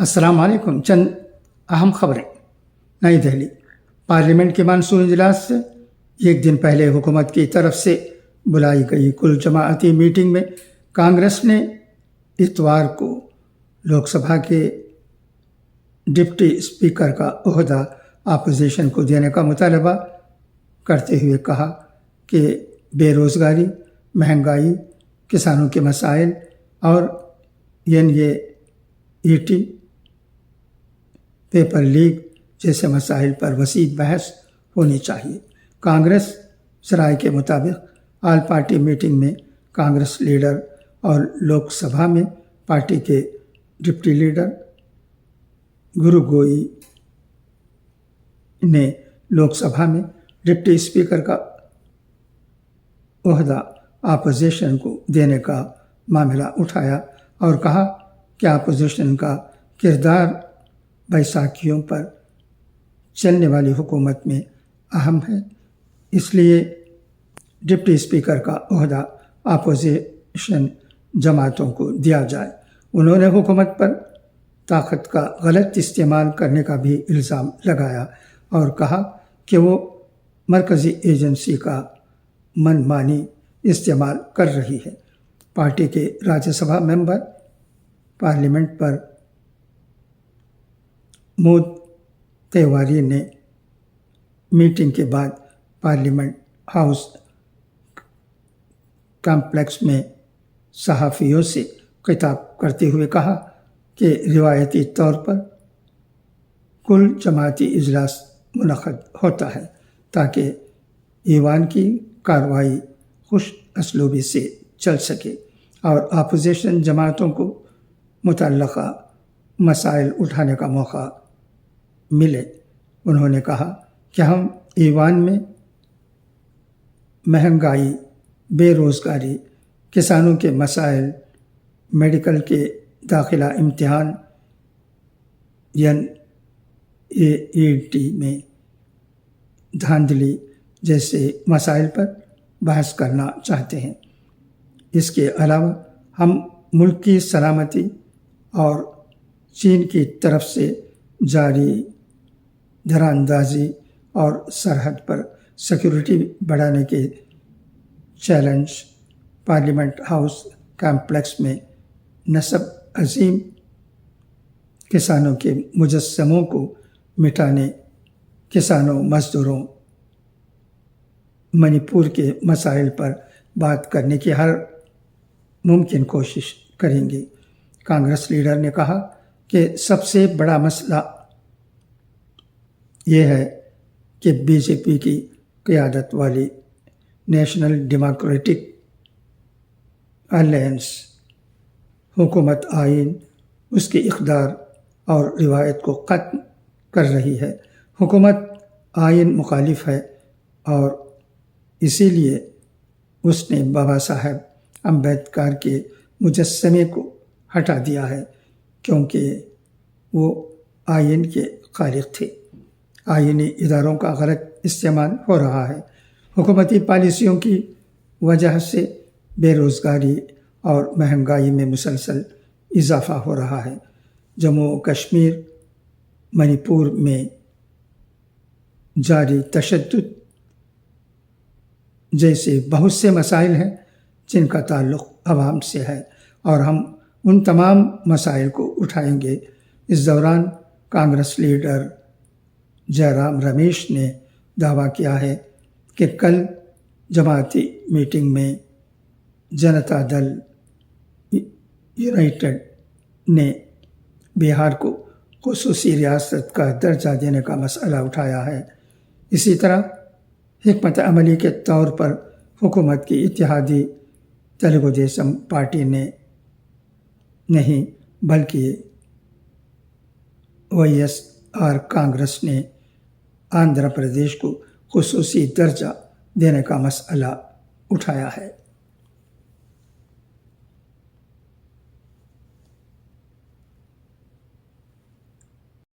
अस्सलाम वालेकुम। चंद अहम खबरें। नई दिल्ली पार्लियामेंट के मानसून इजलास से एक दिन पहले हुकूमत की तरफ से बुलाई गई कुल जमाअती मीटिंग में कांग्रेस ने इतवार को लोकसभा के डिप्टी स्पीकर का ओहदा अपोजिशन को देने का मुतालबा करते हुए कहा कि बेरोज़गारी, महंगाई, किसानों के मसाइल और NAET पेपर लीक जैसे मसाइल पर वसी बहस होनी चाहिए। कांग्रेस सराय के मुताबिक ऑल पार्टी मीटिंग में कांग्रेस लीडर और लोकसभा में पार्टी के डिप्टी लीडर गुरु गोई ने लोकसभा में डिप्टी स्पीकर का ओहदा अपोजिशन को देने का मामला उठाया और कहा कि अपोजिशन का किरदार बैसाखियों पर चलने वाली हुकूमत में अहम है, इसलिए डिप्टी स्पीकर का ओहदा अपोजिशन जमातों को दिया जाए। उन्होंने हुकूमत पर ताकत का गलत इस्तेमाल करने का भी इल्ज़ाम लगाया और कहा कि वो मरकज़ी एजेंसी का मनमानी इस्तेमाल कर रही है। पार्टी के राज्यसभा मेंबर पार्लियामेंट पर मोद तिवारी ने मीटिंग के बाद पार्लियामेंट हाउस कॉम्प्लेक्स में सहाफ़ियों से खिताब करते हुए कहा कि रिवायती तौर पर कुल जमाती इजलास मुनक़द होता है ताकि ईवान की कार्रवाई खुश असलूबी से चल सके और अपोजिशन जमातों को मुतल्लक़ा मसाइल उठाने का मौका मिले। उन्होंने कहा कि हम ईवान में महंगाई, बेरोज़गारी, किसानों के मसाइल, मेडिकल के दाखिला इम्तिहान, NAET में धांधली जैसे मसाइल पर बहस करना चाहते हैं। इसके अलावा हम मुल्क की सलामती और चीन की तरफ से जारी धरानंदाजी और सरहद पर सिक्योरिटी बढ़ाने के चैलेंज, पार्लियामेंट हाउस कॉम्प्लेक्स में नस्ब अजीम किसानों के मुजस्समों को मिटाने, किसानों, मजदूरों, मणिपुर के मसाइल पर बात करने की हर मुमकिन कोशिश करेंगे। कांग्रेस लीडर ने कहा कि सबसे बड़ा मसला ये है कि BJP की क़यादत वाली नेशनल डेमोक्रेटिक अलायंस हुकूमत आइन, उसके इक़्तिदार और रिवायत को ख़त्म कर रही है। हुकूमत आइन मुखालिफ है और इसीलिए उसने बाबा साहब अम्बेडकर के मुजस्समे को हटा दिया है क्योंकि वो आइन के खालिक थे। आइनी इदारों का गलत इस्तेमाल हो रहा है। हुकूमती पॉलिसियों की वजह से बेरोज़गारी और महंगाई में मुसलसल इजाफ़ा हो रहा है। जम्मू कश्मीर, मणिपुर में जारी तशद्दुद जैसे बहुत से मसाइल हैं जिनका ताल्लुक़ अवाम से है और हम उन तमाम मसाइल को उठाएंगे। इस दौरान कांग्रेस लीडर जयराम रमेश ने दावा किया है कि कल जमाती मीटिंग में जनता दल यूनाइटेड ने बिहार को ख़ुसूसी रियासत का दर्जा देने का मसला उठाया है। इसी तरह हिकमत अमली के तौर पर हुकूमत की इत्तेहादी तेलुगु देशम पार्टी ने नहीं बल्कि YSR कांग्रेस ने आंध्र प्रदेश को ख़ुसूसी दर्जा देने का मसला उठाया है।